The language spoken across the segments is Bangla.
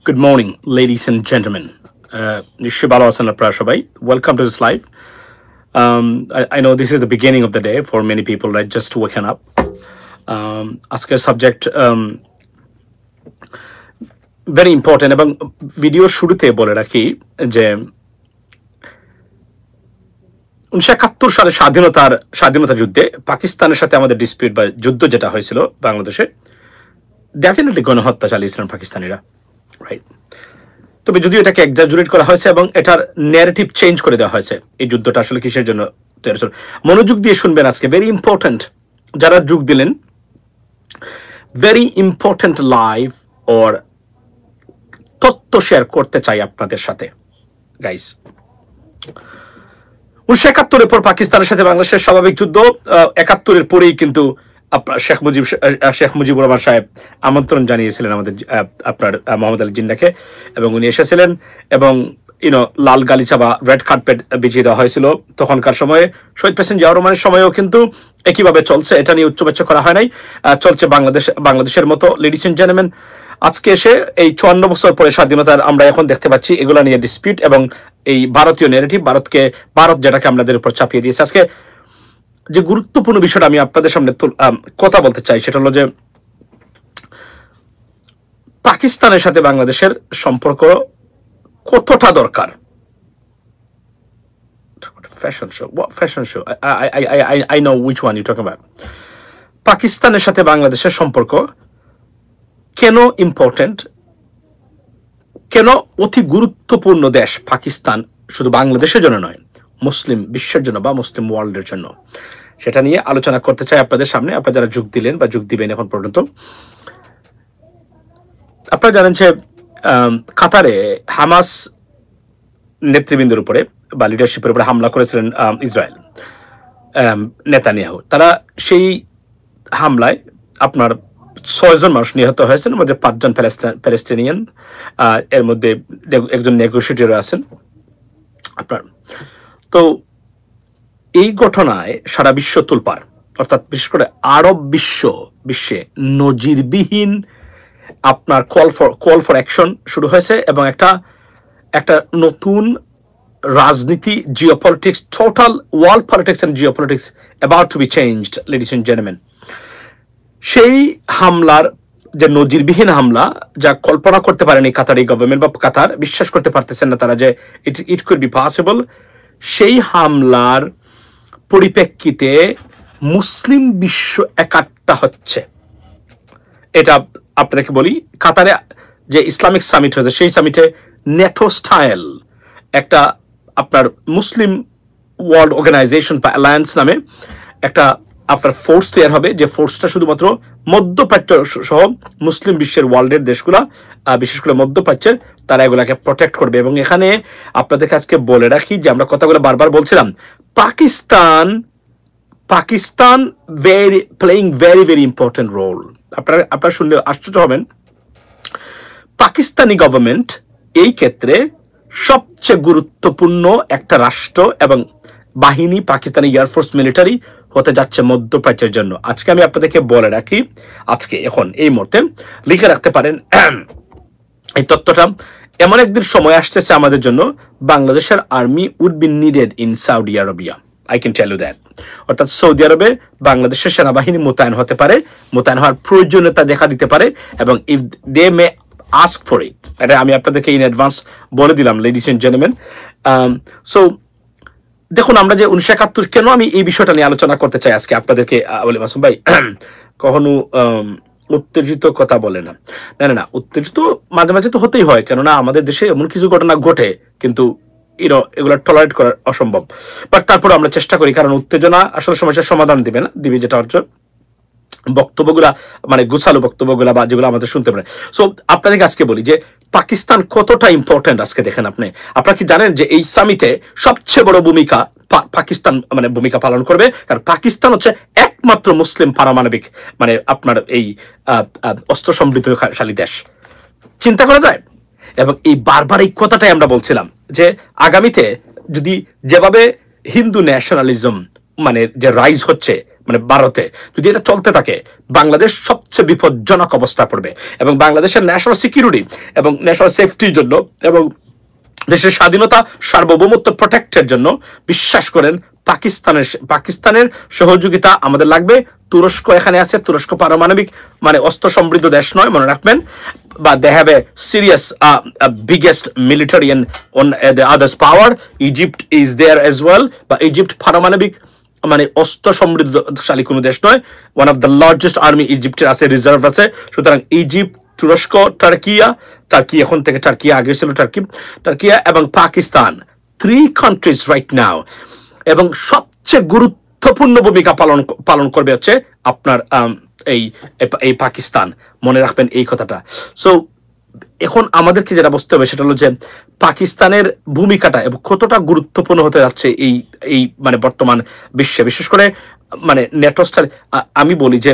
Good morning, ladies and gentlemen. Shibalo Asana Prashabai. Welcome to this live. I know this is the beginning of the day for many people, right? Just waking up. Ask a subject very important. এবং ভিডিও শুরুতে বলে রাখি যে 1971 সালে স্বাধীনতা যুদ্ধে পাকিস্তানের সাথে আমাদের ডিসপিউট বা যুদ্ধ যেটা হয়েছিল বাংলাদেশে ডেফিনেটলি গণহত্যা চালিয়েছিলেন পাকিস্তানিরা, রাইট? তবে যদিও এটাকে এক্সাজুরেট করা হয়েছে এবং এটার ন্যারেটিভ চেঞ্জ করে দেওয়া হয়েছে। এই যুদ্ধটা আসলে কিসের জন্য তৈরি হয়েছিল মনোযোগ দিয়ে শুনবেন আজকে। ভেরি ইম্পর্টেন্ট যারা যোগ দিলেন, ভেরি ইম্পর্টেন্ট লাইভ ওর তথ্য শেয়ার করতে চাই আপনাদের সাথে গাইস। 1971-এর পর পাকিস্তানের সাথে বাংলাদেশের স্বাভাবিক যুদ্ধ, 71-এর পরেই কিন্তু শেখ মুজিবুর রহমান সাহেব আমন্ত্রণ জানিয়েছিলেন আমাদের আপনার মোহাম্মদ আলী জিন্নাকে, এবং উনি এসেছিলেন এবং লাল গালিচা বা রেড কার্পেট বিছিয়ে দেওয়া হয়েছিল। তখনকার সময়ে শহীদ প্রেসিডেন্ট জিয়াউর রহমানের সময়েও কিন্তু একইভাবে চলছে, এটা নিয়ে উচ্চবাচ্য করা হয় নাই, চলছে বাংলাদেশের মতো। লেডিস এন্ড জেন্টলম্যান, আজকে এসে এই 54 বছর পরে স্বাধীনতার আমরা এখন দেখতে পাচ্ছি এগুলো নিয়ে ডিসপিউট এবং এই ভারতীয় ন্যারেটিভ, ভারত যেটাকে আমাদের উপর চাপিয়ে দিয়েছে। আজকে যে গুরুত্বপূর্ণ বিষয়টা আমি আপনাদের সামনে কথা বলতে চাই সেটা হলো যে পাকিস্তানের সাথে বাংলাদেশের সম্পর্ক কতটা দরকার। Fashion show I know which one you talking about. পাকিস্তানের সাথে বাংলাদেশের সম্পর্ক কেন ইম্পর্টেন্ট, কেন অতি গুরুত্বপূর্ণ দেশ পাকিস্তান, শুধু বাংলাদেশের জন্য নয়, মুসলিম বিশ্বের জন্য বা মুসলিম ওয়ার্ল্ডের জন্য, সেটা নিয়ে আলোচনা করতে চাই আপনাদের সামনে। আপনারা যারা যোগ দিলেন বা যোগ দিবেন এখন পর্যন্ত, আপনারা জানেন যে কাতারে হামাস নেতৃবৃন্দের উপরে বা লিডারশিপের উপরে হামলা করেছিলেন ইসরায়েল, নেতানিয়াহু। তারা সেই হামলায় আপনার 6 জন মানুষ নিহত হয়েছেন, এর মধ্যে 5 জন প্যালেস্টিনিয়ান, এর মধ্যে একজন নেগোশিয়েটর আছেন আপনার। তো এই ঘটনায় সারা বিশ্ব তোলপাড়, অর্থাৎ বিশেষ করে আরব বিশ্বে নজিরবিহীন আপনার কল ফর অ্যাকশন শুরু হয়েছে এবং একটা নতুন রাজনীতি, geopolitics, total world politics and geopolitics about to be changed, ladies and gentleman. সেই হামলার যে নজিরবিহীন হামলা, যা কল্পনা করতে পারেনি কাতারি গভর্নমেন্ট বা কাতার বিশ্বাস করতে পারতেছেন না তারা যে ইট কুড বি পসিবল, সেই হামলার পরিপ্রেক্ষিতে মুসলিম বিশ্ব একাট্টা হচ্ছে। এটা আপনাদেরকে বলি, কাতারে যে ইসলামিক সামিট হয়েছে সেই সামিটে নেটো স্টাইল একটা আপনার মুসলিম ওয়ার্ল্ড অর্গানাইজেশন বা অ্যালায়েন্স নামে একটা আপনার ফোর্স তৈরি হবে, যে ফোর্সটা শুধুমাত্র মধ্যপ্রাচ্য সহ মুসলিম বিশ্বের ওয়ার্ল্ডের দেশগুলা, বিশেষ করে মধ্যপ্রাচ্যের, তারা এগুলাকে প্রোটেক্ট করবে। এবং এখানে আপনাদেরকে আজকে বলে রাখি যে আমরা কথাগুলো বারবার বলছিলাম, Pakistan playing very important role. আপনারা শুনলে আশ্চর্য হবেন, পাকিস্তানি গভর্নমেন্ট এই ক্ষেত্রে সবচেয়ে গুরুত্বপূর্ণ একটা রাষ্ট্র এবং বাহিনী, পাকিস্তানি এয়ারফোর্স মিলিটারি হতে যাচ্ছে মধ্যপ্রাচ্যের জন্য। আজকে আমি আপনাদেরকে বলে রাখি, আজকে এখন এই মুহূর্তে লিখে রাখতে পারেন এই তথ্যটা, এমন একদিন সময় আসতেছে আমাদের জন্য, বাংলাদেশের army would be needed in Saudi Arabia. I can tell you that. অর্থাৎ সৌদি আরবে বাংলাদেশের সেনাবাহিনী মোতায়েন হতে পারে, মোতায়েন হওয়ার প্রয়োজনীয়তা দেখা দিতে পারে, এবং if they may ask for it, এটা আমি আপনাদেরকে ইন অ্যাডভান্স বলে দিলাম, লেডিস এন্ড জেন্টলম্যান। সো দেখুন, আমরা যে 1971 কেন আমি এই বিষয়টা নিয়ে আলোচনা করতে চাই আজকে আপনাদেরকে বলি, মাসুম ভাই কখনো উত্তেজিত কথা বলে না। না, উত্তেজিত মাঝে মাঝে তো হতেই হয়, কেননা আমাদের দেশে এমন কিছু ঘটনা ঘটে কিন্তু এগুলো টলারেট করা অসম্ভব। বাট তারপরে আমরা চেষ্টা করি, কারণ উত্তেজনা আসলে সমস্যার সমাধান দিবে যেটা হচ্ছে বক্তব্যগুলা, মানে গুছালো বক্তব্যগুলা বা যেগুলো আমাদের শুনতে পারে। সো আপনাদেরকে আজকে বলি যে পাকিস্তান কতটা ইম্পর্টেন্ট। আজকে দেখেন, আপনারা কি জানেন যে এই সামিটে সবচেয়ে বড় ভূমিকা পাকিস্তান ভূমিকা পালন করবে, কারণ পাকিস্তান হচ্ছে একমাত্র মুসলিম পারমাণবিক আপনার এই অস্ত্র সমৃদ্ধশালী দেশ। চিন্তা করা যায়। এবং এই বারবার এই কথাটাই আমরা বলছিলাম যে আগামীতে যদি যেভাবে হিন্দু ন্যাশনালিজম যে রাইজ হচ্ছে মানে ভারতে যদি এটা চলতে থাকে বাংলাদেশ সবচেয়ে বিপজ্জনক অবস্থা পড়বে এবং বাংলাদেশের ন্যাশনাল সিকিউরিটি এবং ন্যাশনাল সেফটির জন্য এবং দেশের স্বাধীনতা সার্বভৌমত্ব প্রোটেক্টের জন্য বিশ্বাস করেন পাকিস্তানের সহযোগিতা আমাদের লাগবে। তুরস্ক এখানে আছে, তুরস্ক পারমাণবিক মানে অস্ত্র সমৃদ্ধ দেশ নয়, মনে রাখবেন, বা they have a serious biggest military on the others power. Egypt is there as well, বা ইজিপ্ট পারমাণবিক মানে অস্ত্র সমৃদ্ধশালী কোনো দেশ নয়। One of the largest army ইজিপ্টের আছে, রিজার্ভ আছে। সুতরাং ইজিপ্ট, তুরস্ক, টার্কি এখন থেকে টার্কি আগে ছিল টার্কিয়া এবং পাকিস্তান, 3 কান্ট্রিজ রাইট নাও। এবং সবচেয়ে গুরুত্বপূর্ণ ভূমিকা পালন করবে হচ্ছে আপনার এই পাকিস্তান, মনে রাখবেন এই কথাটা। সো এখন আমাদেরকে যেটা বুঝতে হবে সেটা হলো যে পাকিস্তানের ভূমিকাটা এবং কতটা গুরুত্বপূর্ণ হতে যাচ্ছে এই মানে বর্তমান বিশ্বে, বিশেষ করে মানে নেটো স্টাইল। আমি বলি যে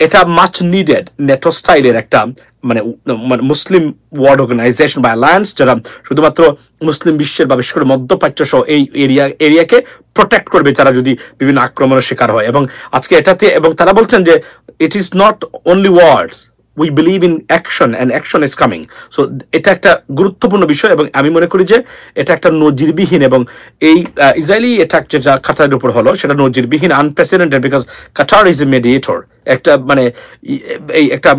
এটা মাচ নিডেড নেটো স্টাইলের একটা মানে মুসলিম ওয়ার্ল্ড অর্গানাইজেশন বা অ্যালায়েন্স, যারা শুধুমাত্র মুসলিম বিশ্বের বা বিশেষ করে মধ্যপ্রাচ্য সহ এই এরিয়াকে প্রোটেক্ট করবে যারা যদি বিভিন্ন আক্রমণের শিকার হয়। এবং আজকে এটাতে এবং তারা বলছেন যে it is not only words, we believe in action and action is coming. So এটা একটা গুরুত্বপূর্ণ বিষয় এবং আমি মনে করি যে এটা একটা নজিরবিহীন এবং এই ইসরায়েলি অ্যাটাক যেটা কাতারের উপর হলো সেটা নজিরবিহীন, unprecedented, because Qatar is a mediator, একটা মানে এই একটা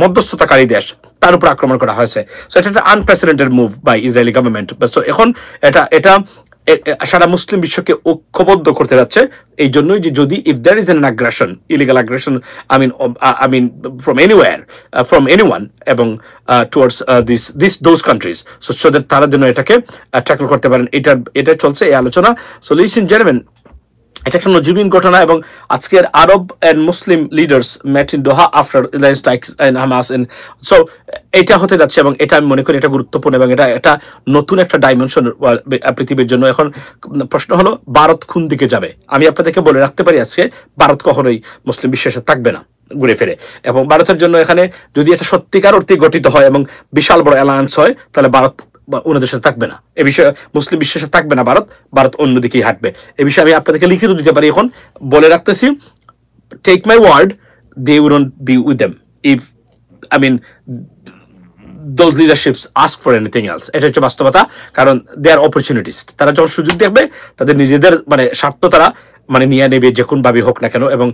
মধ্যস্থতাকারী দেশ, তার উপর আক্রমণ করা হয়েছে। সো এটা একটা unprecedented move by Israeli government. So এখন এটা সারা মুসলিম বিশ্বকে ঐক্যবদ্ধ করতে যাচ্ছে। এই জন্যই যে যদি ইফ দ্যার ইজ অ্যান আগ্রাসন, ইলিগাল আগ্রাসন, I mean from anywhere, from anyone এবং towards those countries, so that তারা যেন এটাকে ট্যাকল করতে পারেন, এটা চলছে এই আলোচনা। সো লিডস এন্ড জেন্টলম্যান, এটা একটা নজিরবিহীন ঘটনা এবং আজকের Arab and Muslim leaders met in Doha after Israel strikes and Hamas and so এটা হতে যাচ্ছে এবং এটা আমি মনে করি এটা গুরুত্বপূর্ণ এবং এটা নতুন একটা ডাইমেনশন পৃথিবীর জন্য। এখন প্রশ্ন হলো ভারত কোন দিকে যাবে। আমি আপনাদেরকে বলে রাখতে পারি আজকে ভারত কখনোই মুসলিম বিশ্বের সাথে থাকবে না ঘুরে ফিরে, এবং ভারতের জন্য এখানে যদি এটা সত্যিকার অর্থে গঠিত হয় এবং বিশাল বড় অ্যালায়েন্স হয় তাহলে ভারত ওনাদের সাথে থাকবে না, এ বিষয়ে মুসলিম বিশ্বের সাথে থাকবে না ভারত অন্যদিকেই হাঁটবে। এ বিষয়ে আমি আপনাদেরকে লিখিত দিতে পারি, এখন বলে রাখতেছি, take my word, they will not be with them if those leaderships ask for anything else. এটা হচ্ছে বাস্তবতা, কারণ দে আর অপরচুনিটিস, তারা যখন সুযোগ দেখবে তাদের নিজেদের মানে স্বার্থ তারা মানে নিয়ে নেবে যে কোন ভাবে হোক না কেন, এবং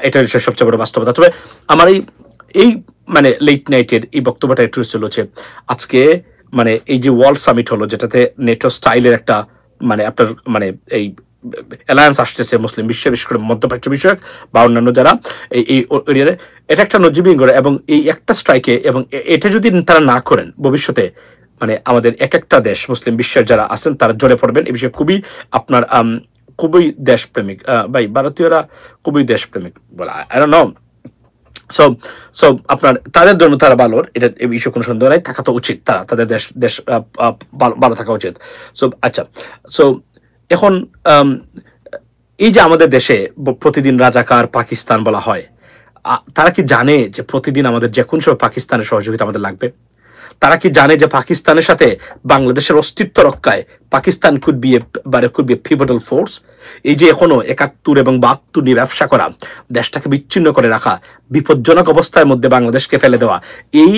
এটা হচ্ছে সবচেয়ে বড় বাস্তবতা। তবে আমার এই মানে লেট নাইটের এই বক্তব্যটা একটু ছিল যে আজকে মানে এই যে ওয়ার্ল্ড সামিট হলো যেটাতে নেটো স্টাইলের একটা মানে আপনার মানে এই অ্যালায়েন্স আসতেছে মুসলিম বিশ্বে, বিশেষ করে মধ্যপ্রাচ্য বিষয়ক বা অন্যান্য যারা এই এরিয়ারে, এটা একটা নজিরবিহীন করে এবং এই একটা স্ট্রাইকে এবং এটা যদি তারা না করেন ভবিষ্যতে মানে আমাদের একটা দেশ মুসলিম বিশ্বের যারা আছেন তারা জ্বলে পড়বেন। এই বিষয়ে আপনার খুবই দেশপ্রেমিক ভাই, ভারতীয়রা খুবই দেশপ্রেমিক বলা, আই ডোন্ট নো। সো আপনার তাদের জন্য তারা ভালো, এটা এই বিষয়ে কোনো সন্দেহ নাই, থাকা তো উচিত, তাদের দেশ ভালো থাকা উচিত। সো আচ্ছা, সো এখন এই যে আমাদের দেশে প্রতিদিন রাজাকার পাকিস্তান বলা হয়, তারা কি জানে যে প্রতিদিন আমাদের যে কোন সময় পাকিস্তানের সহযোগিতা আমাদের লাগবে? তারা কি জানে যে পাকিস্তানের সাথে বাংলাদেশের অস্তিত্ব রক্ষায় Pakistan could be a pivotal force? এই যে এখনো 71 এবং 72 নিয়ে ব্যবসা করা, দেশটাকে বিচ্ছিন্ন করে রাখা, বিপজ্জনক অবস্থার মধ্যে বাংলাদেশকে ফেলে দেওয়া, এই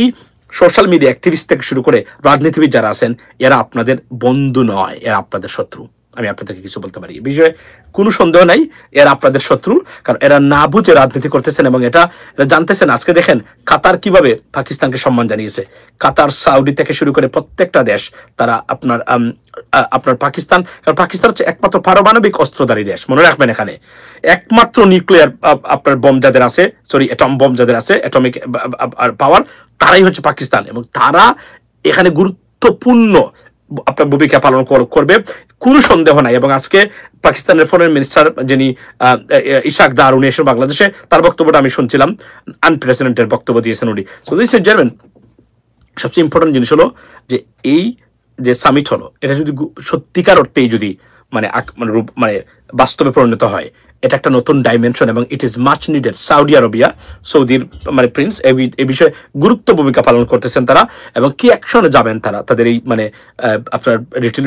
সোশ্যাল মিডিয়া অ্যাক্টিভিস্ট থেকে শুরু করে রাজনীতিবিদ যারা আছেন, এরা আপনাদের বন্ধু নয়, এরা আপনাদের শত্রু। আমি আপনাদেরকে কিছু বলতে পারি, এই বিষয়ে কোনো সন্দেহ নাই, এরা আপনাদের শত্রু, কারণ এরা না বুঝে রাজনীতি করতেছেন এবং এটা জানতেছেন। আজকে দেখেন কাতার কিভাবে পাকিস্তানকে সম্মান জানিয়েছে, কাতার, সাউদি থেকে শুরু করে প্রত্যেকটা দেশ তারা আপনার পাকিস্তান, কারণ পাকিস্তান হচ্ছে একমাত্র পারমাণবিক অস্ত্রধারী দেশ, মনে রাখবেন, এখানে একমাত্র নিউক্লিয়ার আপনার বম যাদের আছে, অ্যাটম বম যাদের আছে, অ্যাটমিক পাওয়ার, তারাই হচ্ছে পাকিস্তান, এবং তারা এখানে গুরুত্বপূর্ণ আপনার ভূমিকা পালন করবে, কোনো সন্দেহ নাই। এবং আজকে পাকিস্তানের ফরেন মিনিস্টার যিনি ইশাক দার, উনি এসে বাংলাদেশে, তার বক্তব্যটা আমি শুনছিলাম, আনপ্রেসিডেন্টের বক্তব্য দিয়েছেন উনি। So this is German. সবচেয়ে ইম্পর্টেন্ট জিনিস হলো যে এই যে সামিট হলো, এটা যদি সত্যিকার অর্থেই যদি মানে বাস্তবে পরিণত হয়, এটা একটা নতুন ডাইমেনশন এবং ইট ইজ মাচ নিডেড। সৌদির মানে প্রিন্স এই বিষয়ে গুরুত্ব ভূমিকা পালন করতেছেন তারা, এবং কি অ্যাকশনে যাবেন তারা, তাদের এই মানে আপনার রিটেল